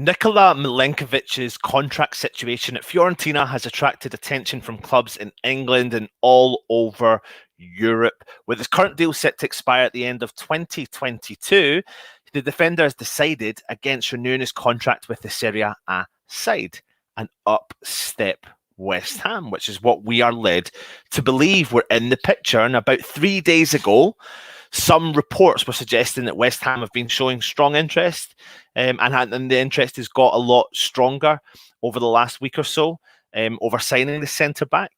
Nikola Milenkovic's contract situation at Fiorentina has attracted attention from clubs in England and all over Europe. With his current deal set to expire at the end of 2022, the defender has decided against renewing his contract with the Serie A side, an up-step West Ham, which is what we are led to believe. We're in the picture, and about 3 days ago, some reports were suggesting that West Ham have been showing strong interest, and the interest has got a lot stronger over the last week or so over signing the centre-back.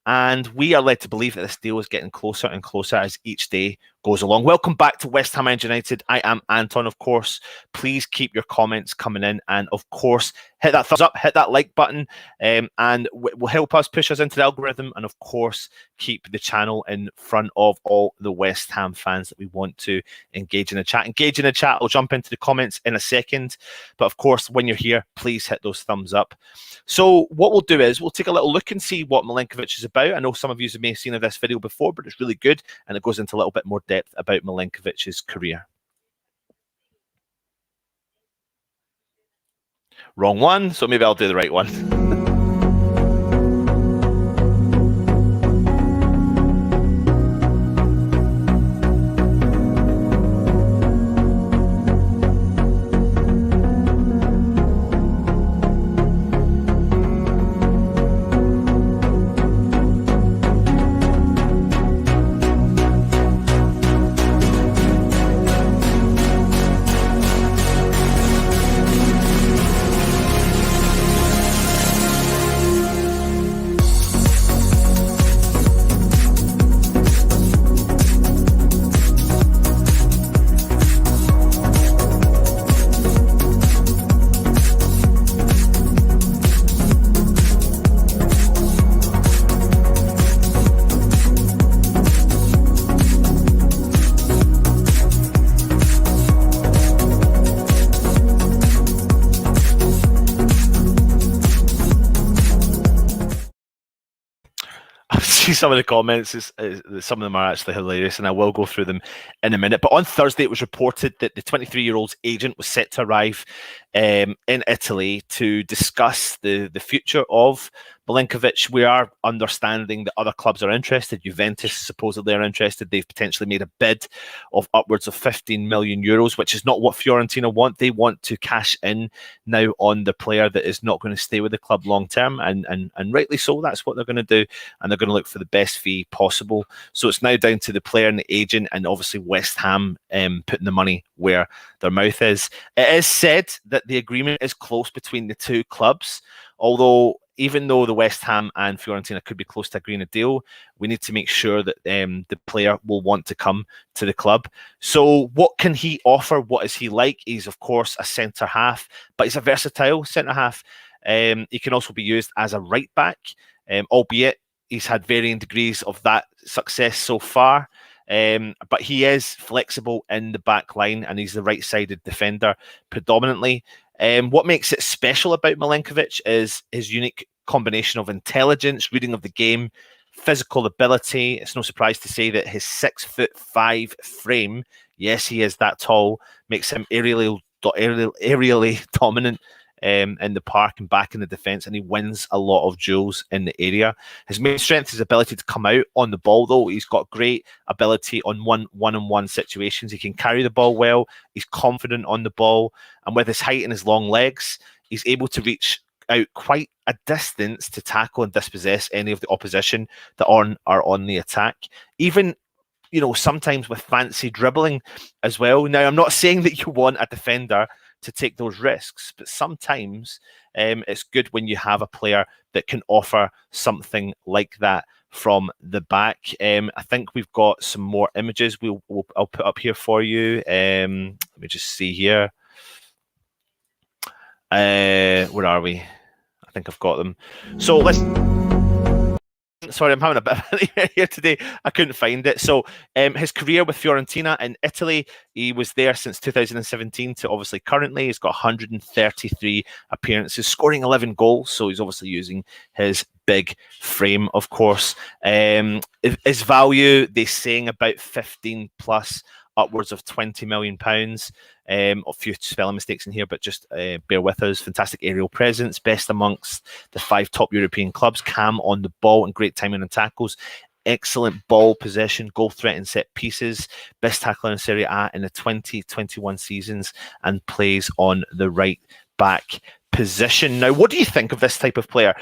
And we are led to believe that this deal is getting closer and closer as each day goes along. Welcome back to West Ham United. I am Anton, of course. Please keep your comments coming in. And, of course, hit that thumbs up, hit that like button, and will help us push us into the algorithm. And, of course, keep the channel in front of all the West Ham fans that we want to engage in the chat. Engage in the chat. I'll jump into the comments in a second. But, of course, when you're here, please hit those thumbs up. So what we'll do is we'll take a little look and see what Milenkovic is about. I know some of you may have seen this video before, but it's really good, and it goes into a little bit more depth about Milenkovic's career. Wrong one, so maybe I'll do the right one. Some of the comments, some of them are actually hilarious, and I will go through them in a minute. But on Thursday, it was reported that the 23-year-old's agent was set to arrive in Italy to discuss the future of Milenkovic. We are understanding that other clubs are interested. Juventus supposedly are interested. They've potentially made a bid of upwards of 15 million euros, which is not what Fiorentina want. They want to cash in now on the player that is not going to stay with the club long term, and rightly so. That's what they're going to do, and they're going to look for the best fee possible. So it's now down to the player and the agent, and obviously West Ham putting the money where their mouth is. It is said that the agreement is close between the two clubs, although even though the West Ham and Fiorentina could be close to agreeing a deal, we need to make sure that the player will want to come to the club. So what can he offer? What is he like? He's, of course, a centre-half, but he's a versatile centre-half. He can also be used as a right-back, albeit he's had varying degrees of that success so far. But he is flexible in the back line, and he's the right-sided defender predominantly. What makes it special about Milenkovic is his unique combination of intelligence, reading of the game, physical ability. It's no surprise to say that his 6'5" frame, yes, he is that tall, makes him aerially dominant in the park and back in the defence, and he wins a lot of duels in the area. His main strength is his ability to come out on the ball, though. He's got great ability on one-on-one situations. He can carry the ball well. He's confident on the ball, and with his height and his long legs, he's able to reach out quite a distance to tackle and dispossess any of the opposition that are on the attack. Even, you know, sometimes with fancy dribbling as well. Now, I'm not saying that you want a defender to take those risks, but sometimes it's good when you have a player that can offer something like that from the back. I think we've got some more images I'll put up here for you. Let me just see here. Where are we? I think I've got them. So let's... Sorry, I'm having a bit of an here today. I couldn't find it. So his career with Fiorentina in Italy, he was there since 2017 to obviously currently. He's got 133 appearances, scoring 11 goals. So he's obviously using his big frame, of course. His value, they're saying about 15 plus, upwards of £20 million. A few spelling mistakes in here, but just bear with us. Fantastic aerial presence, best amongst the 5 top European clubs. Calm on the ball and great timing and tackles. Excellent ball possession, goal threat and set pieces. Best tackler in Serie A in the 2021 seasons, and plays on the right back position. Now, what do you think of this type of player?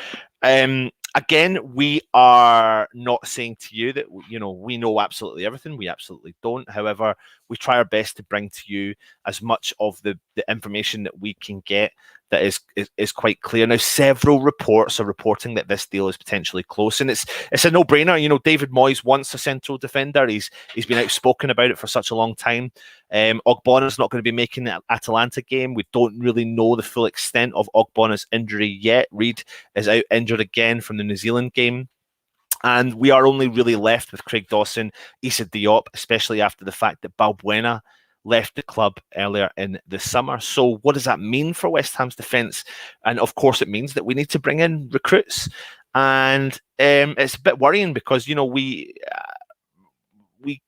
Again, we are not saying to you that we know absolutely everything. We absolutely don't. However, we try our best to bring to you as much of the information that we can get that is quite clear. Now, several reports are reporting that this deal is potentially close, and it's a no-brainer. David Moyes wants a central defender. He's been outspoken about it for such a long time. Ogbonna's not going to be making the Atalanta game. We don't really know the full extent of Ogbonna's injury yet. Reed is out injured again from the New Zealand game. And we are only really left with Craig Dawson, Issa Diop, especially after the fact that Balbuena left the club earlier in the summer. So what does that mean for West Ham's defence? And of course, it means that we need to bring in recruits. And it's a bit worrying because, we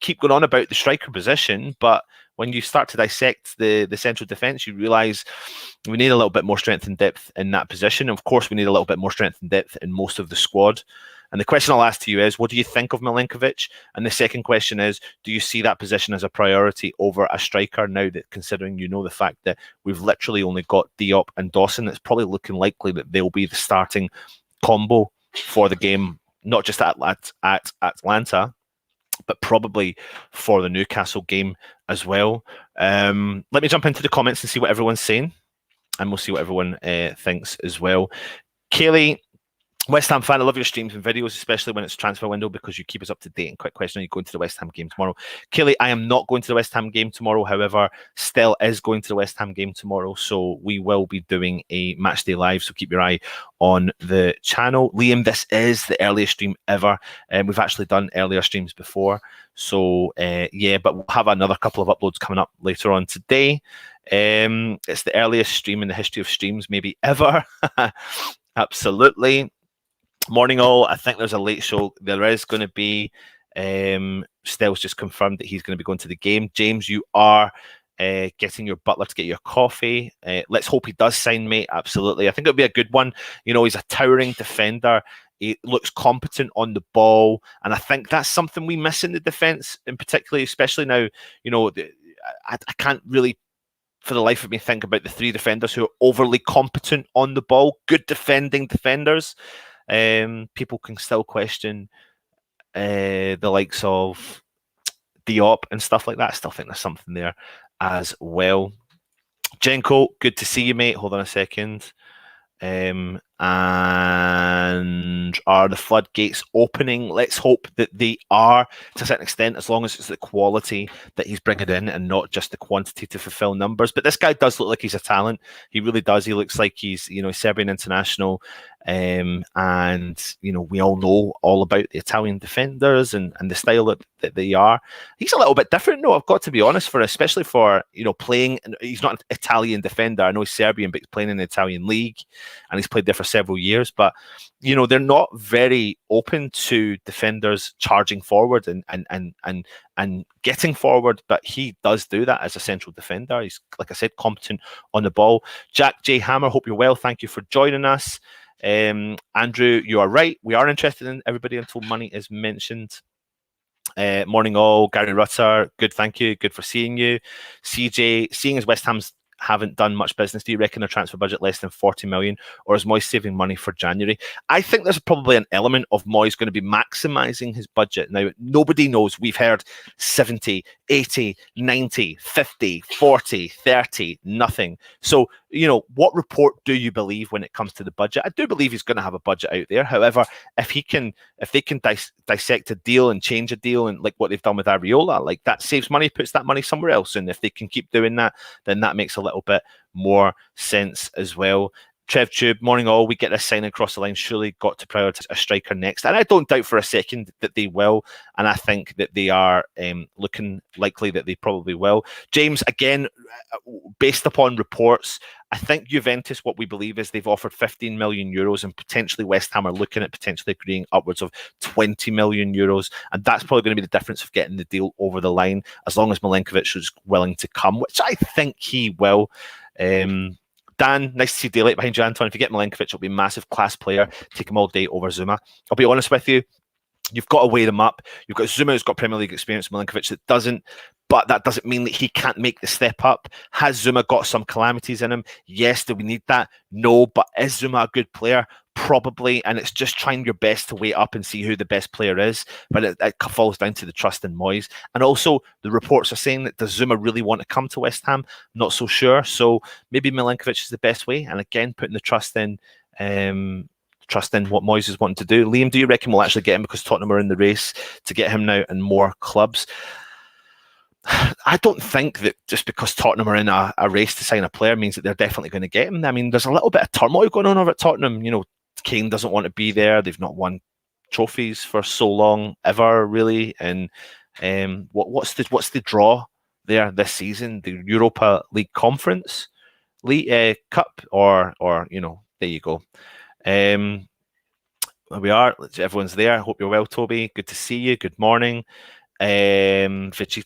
keep going on about the striker position, but when you start to dissect the central defence, you realise we need a little bit more strength and depth in that position. Of course, we need a little bit more strength and depth in most of the squad. And the question I'll ask to you is, what do you think of Milenkovic? And the second question is, do you see that position as a priority over a striker now that, considering the fact that we've literally only got Diop and Dawson, it's probably looking likely that they'll be the starting combo for the game, not just at Atlanta, but probably for the Newcastle game as well. Let me jump into the comments and see what everyone's saying, and we'll see what everyone thinks as well. Kaylee, West Ham fan, I love your streams and videos, especially when it's transfer window, because you keep us up to date. And quick question, are you going to the West Ham game tomorrow? Kaylee, I am not going to the West Ham game tomorrow. However, Stell is going to the West Ham game tomorrow. So we will be doing a matchday live. So keep your eye on the channel. Liam, this is the earliest stream ever. We've actually done earlier streams before. So yeah, but we'll have another couple of uploads coming up later on today. It's the earliest stream in the history of streams, maybe ever. Absolutely. Morning all. I think there's a late show. There is going to be. Stell's just confirmed that he's going to be going to the game. James, you are getting your butler to get your coffee. Let's hope he does sign, mate. Absolutely. I think it'll be a good one. He's a towering defender. He looks competent on the ball. And I think that's something we miss in the defence, in particularly, especially now, I can't really for the life of me think about the 3 defenders who are overly competent on the ball, good defending defenders. People can still question the likes of Diop and stuff like that. I still think there's something there as well. Jenko, good to see you, mate. Hold on a second. And are the floodgates opening? Let's hope that they are to a certain extent, as long as it's the quality that he's bringing in and not just the quantity to fulfill numbers. But this guy does look like he's a talent. He really does. He looks like he's, Serbian international. And we all know all about the Italian defenders and the style that they are. He's a little bit different, though, I've got to be honest, especially for playing. He's not an Italian defender. I know he's Serbian, but he's playing in the Italian league, and he's played there for several years. But they're not very open to defenders charging forward and getting forward. But he does do that as a central defender. He's, like I said, competent on the ball. Jack J Hammer, hope you're well. Thank you for joining us. Andrew, you are right. We are interested in everybody until money is mentioned. Morning all. Gary Rutter, good, thank you. Good for seeing you. CJ, seeing as West Ham's haven't done much business, do you reckon a transfer budget less than 40 million, or is Moyes saving money for January? I think there's probably an element of Moyes going to be maximising his budget. Now, nobody knows. We've heard 70, 80, 90, 50, 40, 30, nothing. So, what report do you believe when it comes to the budget? I do believe he's going to have a budget out there. However, if they can dissect a deal and change a deal, and like what they've done with Areola, like that saves money, puts that money somewhere else. And if they can keep doing that, then that makes a little bit more sense as well. Trev Tube, morning all. We get this signing across the line. Surely got to prioritise a striker next. And I don't doubt for a second that they will. And I think that they are looking likely that they probably will. James, again, based upon reports, I think Juventus, what we believe is they've offered 15 million euros and potentially West Ham are looking at potentially agreeing upwards of 20 million euros. And that's probably going to be the difference of getting the deal over the line, as long as Milenkovic is willing to come, which I think he will. Dan, nice to see daylight behind you, Anton. If you get Milenkovic, it'll be a massive class player. Take him all day over Zuma. I'll be honest with you. You've got to weigh them up. You've got Zuma who's got Premier League experience, Milenkovic that doesn't, but that doesn't mean that he can't make the step up. Has Zuma got some calamities in him? Yes. Do we need that? No. But is Zuma a good player? Probably. And it's just trying your best to weigh up and see who the best player is. But it falls down to the trust in Moyes. And also, the reports are saying that does Zuma really want to come to West Ham? Not so sure. So maybe Milenkovic is the best way. And again, putting the trust in what Moyes is wanting to do. Liam, do you reckon we'll actually get him because Tottenham are in the race to get him now in more clubs? I don't think that just because Tottenham are in a race to sign a player means that they're definitely going to get him. I mean, there's a little bit of turmoil going on over at Tottenham. You know, Kane doesn't want to be there. They've not won trophies for so long, ever really. And what's the draw there this season? The Europa League Conference League Cup, or you know, there you go. We are. Everyone's there. Hope you're well, Toby. Good to see you. Good morning. Vegeta,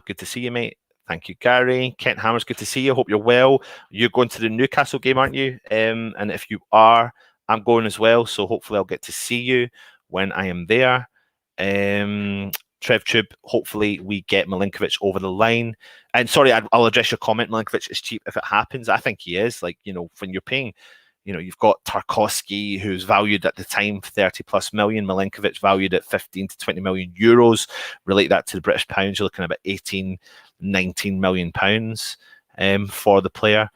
good to see you, mate. Thank you, Gary. Kent Hammers, good to see you. Hope you're well. You're going to the Newcastle game, aren't you? And if you are, I'm going as well. So hopefully I'll get to see you when I am there. Trev Tube, hopefully we get Milenkovic over the line. And sorry, I'll address your comment. Milenkovic is cheap if it happens. I think he is. Like, you know, when you're paying, you know, you've got Tarkowski, who's valued at the time 30 plus million. Milenkovic valued at 15 to 20 million euros. Relate that to the British pounds, you're looking at about 18, 19 million pounds for the player.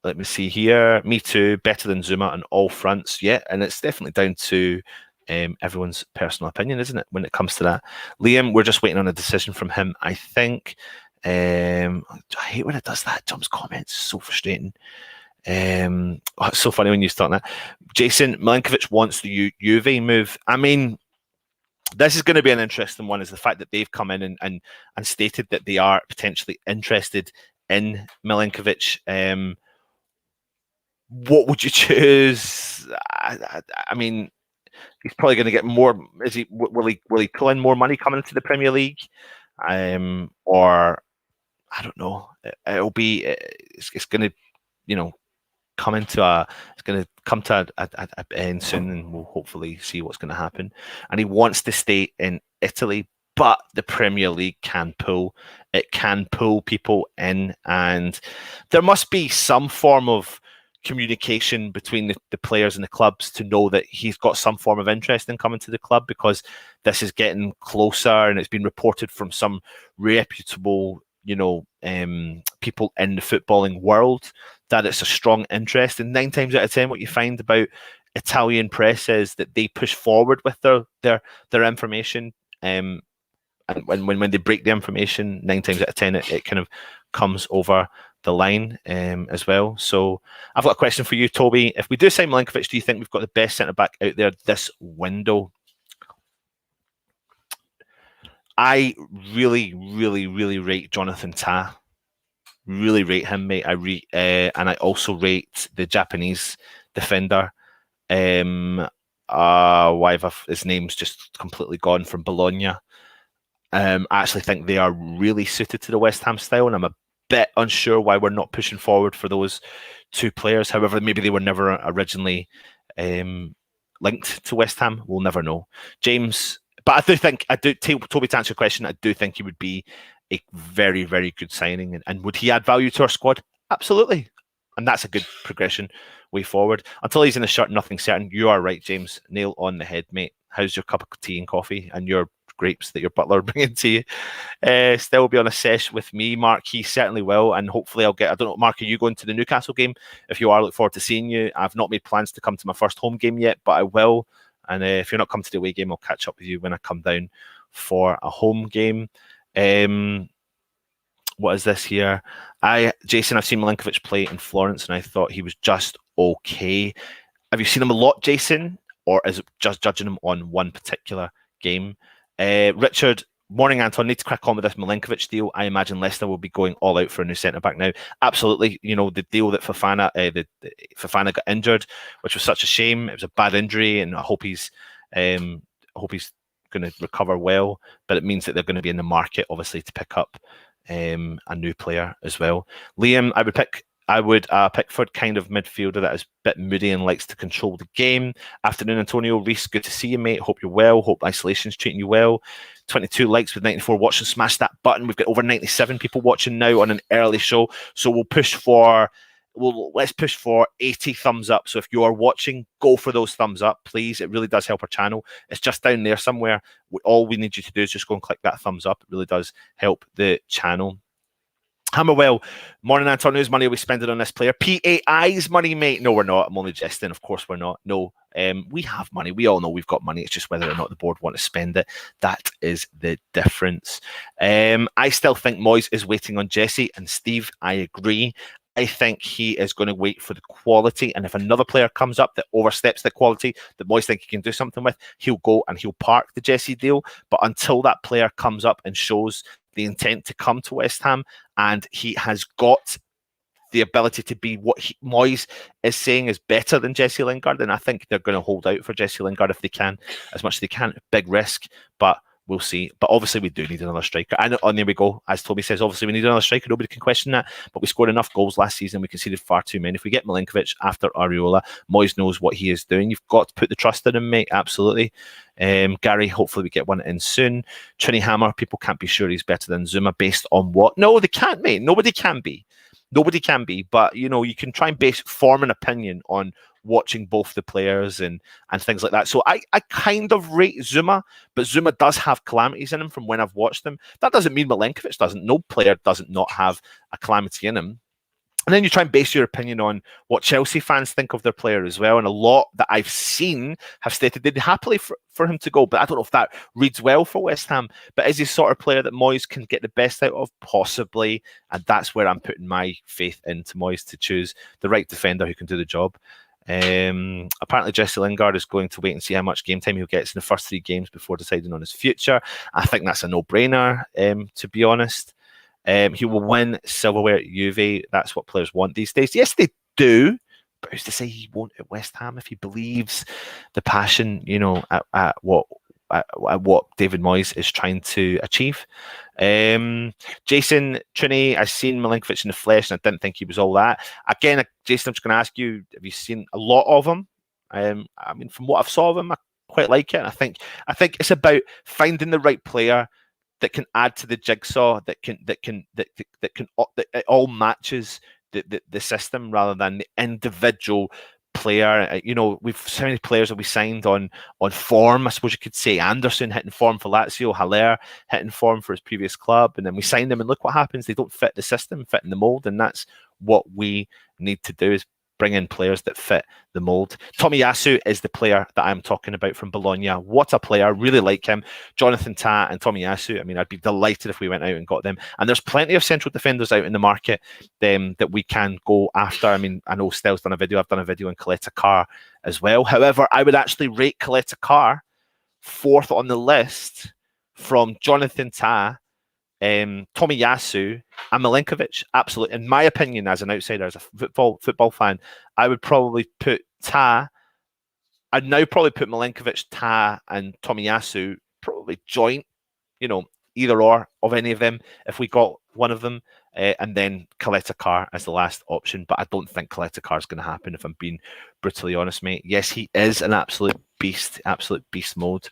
Let me see here. Me too. Better than Zuma on all fronts. Yeah, and it's definitely down to everyone's personal opinion, isn't it, when it comes to that? Liam, we're just waiting on a decision from him, I think. I hate when it does that. It jumps comments. So frustrating. It's so funny when you start that. Jason, Milenkovic wants the Juve move. I mean, this is going to be an interesting one, is the fact that they've come in and stated that they are potentially interested in Milenkovic. What would you choose? I mean, he's probably going to get more. Will he pull in more money coming into the Premier League? Or I don't know. It'll be. It's going to, you know, come into a. It's going to come to a end soon, and we'll hopefully see what's going to happen. And he wants to stay in Italy, but the Premier League can pull. It can pull people in, and there must be some form of communication between the players and the clubs to know that he's got some form of interest in coming to the club, because this is getting closer, and it's been reported from some reputable, you know, people in the footballing world that it's a strong interest. And 9 times out of 10, what you find about Italian press is that they push forward with their information, and when they break the information, 9 times out of 10 it kind of comes over the line as well. So I've got a question for you, Toby. If we do sign Milenkovic, do you think we've got the best centre back out there this window? I really, really, really rate Jonathan Tah. Really rate him, mate. And I also rate the Japanese defender. His name's just completely gone, from Bologna. I actually think they are really suited to the West Ham style, and I'm a bit unsure why we're not pushing forward for those 2 players. However, maybe they were never originally linked to West Ham. We'll never know. James, but Toby, to answer your question, I do think he would be a very, very good signing. And would he add value to our squad? Absolutely. And that's a good progression way forward. Until he's in the shirt, nothing's certain. You are right, James. Nail on the head, mate. How's your cup of tea and coffee and your grapes that your butler bringing to you? Still be on a sesh with me, Mark. He certainly will, and hopefully I'll get. I don't know, Mark, are you going to the Newcastle game? If you are, I look forward to seeing you. I've not made plans to come to my first home game yet, but I will. And if you're not coming to the away game, I'll catch up with you when I come down for a home game. What is this here? Jason, I've seen Milenkovic play in Florence, and I thought he was just okay. Have you seen him a lot, Jason, or is it just judging him on one particular game? Richard, morning, Anton. Need to crack on with this Milenkovic deal. I imagine Leicester will be going all out for a new centre back now. Absolutely. You know, the deal that Fofana got injured, which was such a shame. It was a bad injury, and I hope he's going to recover well. But it means that they're going to be in the market, obviously, to pick up a new player as well. Liam, I would pick Pickford kind of midfielder that is a bit moody and likes to control the game. Afternoon, Antonio Reese, good to see you, mate. Hope you're well. Hope isolation's treating you well. 22 likes with 94 watching. Smash that button. We've got over 97 people watching now on an early show. So let's push for 80 thumbs up. So if you are watching, go for those thumbs up, please. It really does help our channel. It's just down there somewhere. All we need you to do is just go and click that thumbs up. It really does help the channel. Hammerwell, morning, Antonio's money are we spending on this player? PAI's money, mate. No, we're not. I'm only jesting. Of course, we're not. No, we have money. We all know we've got money. It's just whether or not the board want to spend it. That is the difference. I still think Moyes is waiting on Jesse, and Steve, I agree. I think he is going to wait for the quality, and if another player comes up that oversteps the quality that Moyes think he can do something with, he'll go and he'll park the Jesse deal. But until that player comes up and shows the intent to come to West Ham, and he has got the ability to be what Moyes is saying is better than Jesse Lingard, then I think they're going to hold out for Jesse Lingard if they can, as much as they can. Big risk, but we'll see. But obviously, we do need another striker. And there we go. As Toby says, obviously, we need another striker. Nobody can question that. But we scored enough goals last season. We conceded far too many. If we get Milenkovic after Areola, Moyes knows what he is doing. You've got to put the trust in him, mate. Absolutely. Gary, hopefully we get one in soon. Trini Hammer, people can't be sure he's better than Zuma based on what? No, they can't, mate. Nobody can be. Nobody can be. But, you know, you can try and form an opinion on watching both the players and things like that. So I kind of rate Zuma, but Zuma does have calamities in him from when I've watched him. That doesn't mean Milenkovic doesn't. No player doesn't not have a calamity in him. And then you try and base your opinion on what Chelsea fans think of their player as well. And a lot that I've seen have stated they'd happily for him to go. But I don't know if that reads well for West Ham. But is he sort of player that Moyes can get the best out of? Possibly. And that's where I'm putting my faith into Moyes to choose the right defender who can do the job. Apparently Jesse Lingard is going to wait and see how much game time he gets in the first 3 games before deciding on his future. I think that's a no-brainer, to be honest. He will win silverware at Juve. That's what players want these days. Yes, they do. But who's to say he won't at West Ham if he believes the passion, you know, at what David Moyes is trying to achieve. Jason, Trini, I've seen Milenkovic in the flesh and I didn't think he was all that. Again, Jason, I'm just going to ask you, have you seen a lot of him? I mean, from what I've saw of him, I quite like it. And I think it's about finding the right player that can add to the jigsaw, that it all matches the system rather than the individual player. You know, we've so many players that we signed on form. I suppose you could say Anderson hitting form for Lazio, Haller hitting form for his previous club, and then we signed them and look what happens. They don't fit the system, fit in the mold, and that's what we need to do, is bring in players that fit the mould. Tomiyasu is the player that I'm talking about from Bologna. What a player. Really like him. Jonathan Tah and Tomiyasu. I mean, I'd be delighted if we went out and got them. And there's plenty of central defenders out in the market that we can go after. I mean, I know Stel's done a video. I've done a video on Coletta Carr as well. However, I would actually rate Coletta Carr 4th on the list from Jonathan Tah, Tomiyasu and Milenkovic. Absolutely, in my opinion, as an outsider, as a football fan, I would probably put I'd now probably put Milenkovic, Tah and Tomiyasu probably joint, you know, either or of any of them if we got one of them, and then Coletta Carr as the last option. But I don't think Coletta Carr is going to happen, if I'm being brutally honest, mate. Yes, he is an absolute beast mode.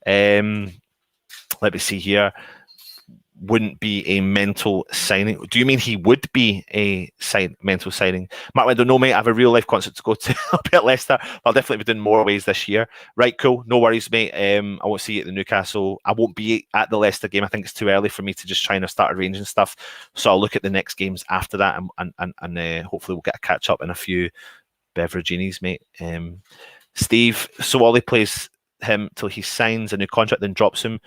Let me see here. Wouldn't be a mental signing. Do you mean he would be a mental signing? Mark Window, no, mate. I have a real life concert to go to. I'll be at Leicester. I'll definitely be doing more ways this year. Right, cool. No worries, mate. I won't see you at the Newcastle. I won't be at the Leicester game. I think it's too early for me to just try and start arranging stuff. So I'll look at the next games after that, and hopefully we'll get a catch up in a few beveraginis, mate. Steve, so Ollie plays him till he signs a new contract, then drops him.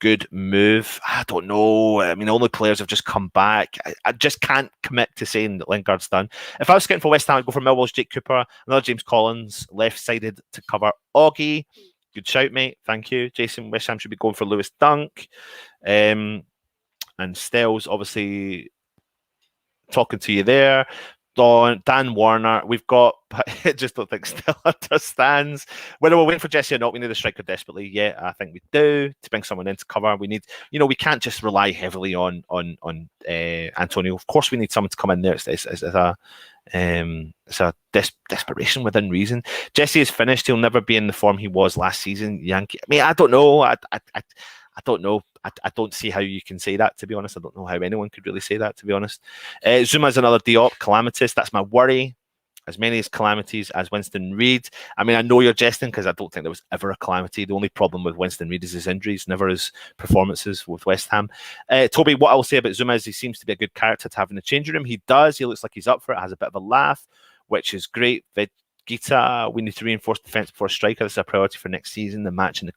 good move? I don't know. I mean, only players have just come back. I just can't commit to saying that Lingard's done. If I was scouting for West Ham, I'd go for Millwall's Jake Cooper, another James Collins, left-sided to cover Augie. Good shout, mate. Thank you. Jason, West Ham should be going for Lewis Dunk. And Stell's obviously talking to you there. Dan Warner, we've got, but I just don't think Still understands. Whether we're waiting for Jesse or not, we need a striker desperately. Yeah, I think we do, to bring someone in to cover. We need, we can't just rely heavily on Antonio. Of course, we need someone to come in there. It's a desperation within reason. Jesse is finished. He'll never be in the form he was last season. Yankee. I mean, I don't know. I don't know. I don't see how you can say that, to be honest. I don't know how anyone could really say that, to be honest. Zuma's another Diop, calamitous. That's my worry. As many as calamities as Winston Reid. I mean, I know you're jesting because I don't think there was ever a calamity. The only problem with Winston Reid is his injuries, never his performances with West Ham. Toby, what I will say about Zuma is he seems to be a good character to have in the changing room. He does. He looks like he's up for it, has a bit of a laugh, which is great. Gita, we need to reinforce defence before a striker. This is a priority for next season. The match in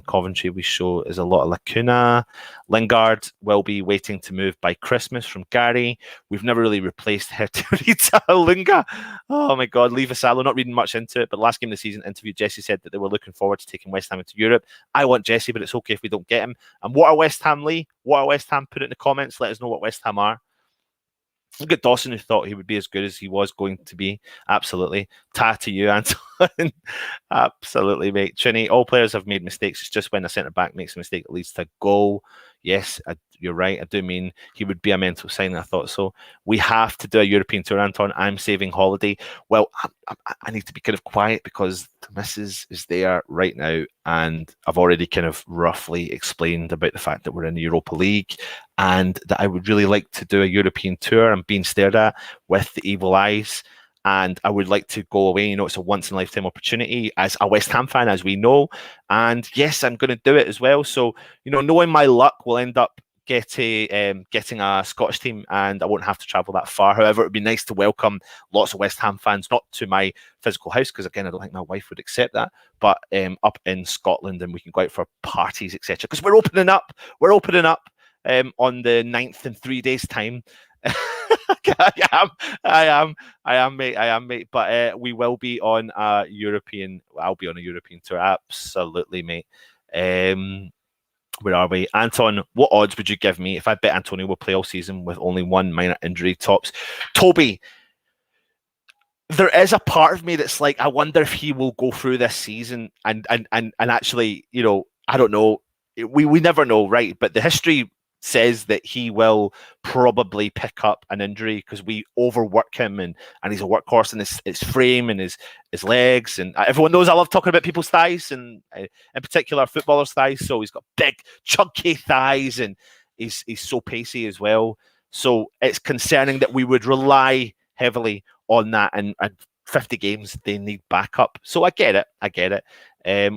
Coventry we show is a lot of lacuna. Lingard will be waiting to move by Christmas from Gary. We've never really replaced Herterita Lunga. Oh my God, leave Asalo. Not reading much into it, but last game of the season interview, Jesse said that they were looking forward to taking West Ham into Europe. I want Jesse, but it's okay if we don't get him. And what are West Ham, Lee? What are West Ham? Put it in the comments. Let us know what West Ham are. Look at Dawson, who thought he would be as good as he was going to be. Absolutely. Ta to you, Anton. Absolutely, mate. Trini, all players have made mistakes. It's just when a centre-back makes a mistake that leads to a goal. Yes, you're right. I do mean he would be a mental signing. I thought so. We have to do a European tour, Anton. I'm saving holiday. Well, I need to be kind of quiet because the missus is there right now, and I've already kind of roughly explained about the fact that we're in the Europa League and that I would really like to do a European tour. I'm being stared at with the evil eyes. And I would like to go away. It's a once-in-a-lifetime opportunity as a West Ham fan, as we know. And yes, I'm going to do it as well. So, knowing my luck, will end up getting a Scottish team, and I won't have to travel that far. However, it would be nice to welcome lots of West Ham fans, not to my physical house, because again, I don't think my wife would accept that, but up in Scotland, and we can go out for parties, etc. Because we're opening up. On the 9th in 3 days' time. I am, mate. But we will be on a European. I'll be on a European tour. Absolutely, mate. Where are we? Anton, what odds would you give me if I bet Antonio will play all season with only one minor injury tops? Toby, there is a part of me that's like, I wonder if he will go through this season and actually, I don't know. We never know, right? But the history says that he will probably pick up an injury because we overwork him and he's a workhorse in his frame and his legs, and everyone knows I love talking about people's thighs and in particular footballers' thighs. So he's got big chunky thighs and he's so pacey as well. So it's concerning that we would rely heavily on that, and 50 games they need backup. So I get it.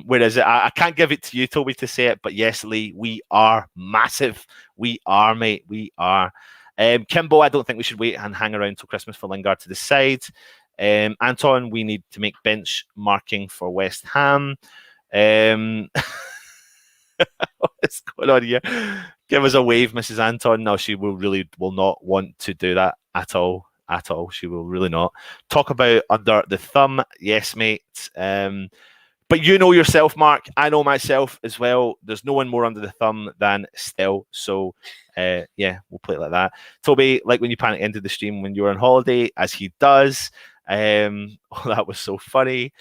Whereas I can't give it to you, Toby, to say it, but yes, Lee, we are massive. We are, mate. We are. Kimbo, I don't think we should wait and hang around till Christmas for Lingard to decide. Anton, we need to make bench marking for West Ham. What's going on here? Give us a wave, Mrs. Anton. No, she will not want to do that at all. She will really not. Talk about under the thumb. Yes, mate. But you know yourself, Mark. I know myself as well. There's no one more under the thumb than Stell. So, yeah, we'll play it like that. Toby, like when you panic ended the stream when you were on holiday, as he does. That was so funny.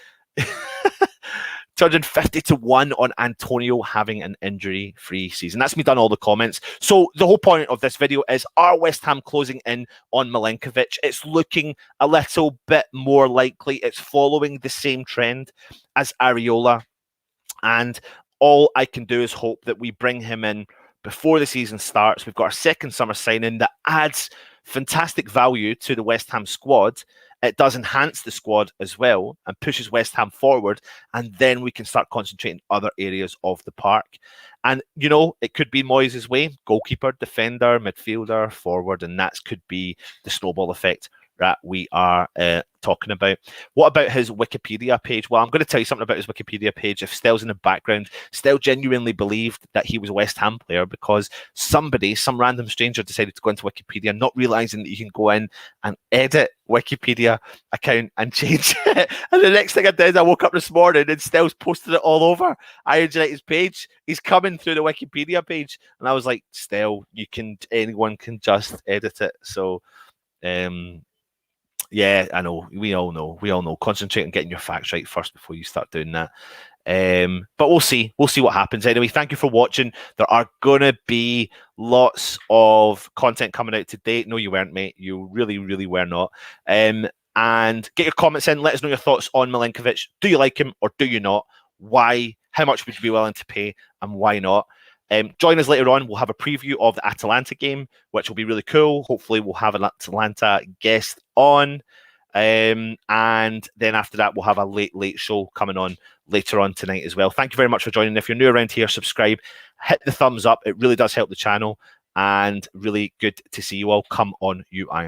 250 to 1 on Antonio having an injury-free season. That's me done all the comments. So the whole point of this video is, are West Ham closing in on Milenkovic? It's looking a little bit more likely. It's following the same trend as Areola. And all I can do is hope that we bring him in before the season starts. We've got our second summer signing that adds fantastic value to the West Ham squad. It does enhance the squad as well and pushes West Ham forward, and then we can start concentrating other areas of the park. And, it could be Moyes' way, goalkeeper, defender, midfielder, forward, and that could be the snowball effect that we are talking about. What about his Wikipedia page? Well, I'm going to tell you something about his Wikipedia page. If Stell's in the background, Stell genuinely believed that he was a West Ham player because somebody, some random stranger, decided to go into Wikipedia, not realizing that you can go in and edit Wikipedia account and change it. And the next thing I did, I woke up this morning and Stell's posted it all over Iron United's page. He's coming through the Wikipedia page, and I was like, Stell, anyone can just edit it. So, yeah, I know. We all know. Concentrate on getting your facts right first before you start doing that. But we'll see. We'll see what happens. Anyway, thank you for watching. There are going to be lots of content coming out today. No, you weren't, mate. You really, really were not. And get your comments in. Let us know your thoughts on Milenkovic. Do you like him or do you not? Why? How much would you be willing to pay and why not? Join us later on. We'll have a preview of the Atalanta game, which will be really cool. Hopefully, we'll have an Atalanta guest on. And then after that, we'll have a late show coming on later on tonight as well. Thank you very much for joining. If you're new around here, subscribe, hit the thumbs up. It really does help the channel, and really good to see you all. Come on, you Iron.